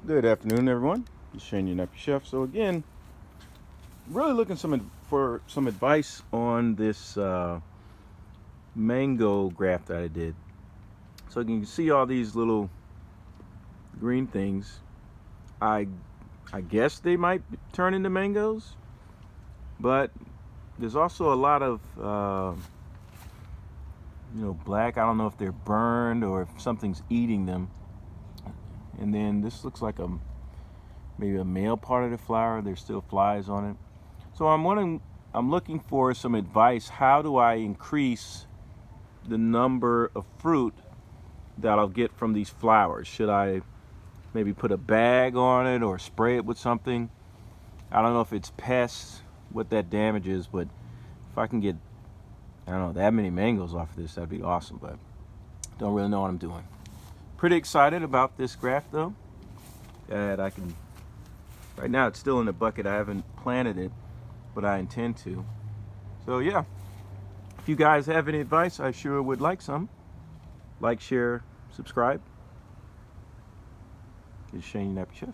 Good afternoon, everyone. It's Shane, your Nappy Chef. So again, really looking for some advice on this mango graft that I did. So you can see all these little green things. I I guess they might turn into mangoes, but there's also a lot of black. I don't know if they're burned or if something's eating them. And then this looks like maybe a male part of the flower. There's still flies on it. So I'm looking for some advice. How do I increase the number of fruit that I'll get from these flowers? Should I maybe put a bag on it or spray it with something? I don't know if it's pests, what that damage is, but if I can get, I don't know, that many mangoes off of this, that'd be awesome, but don't really know what I'm doing. Pretty excited about this graft though, that I can, right now it's still in the bucket. I haven't planted it, but I intend to. So yeah, if you guys have any advice, I sure would like some. Like, share, subscribe. It's Shane, Nappy Chef.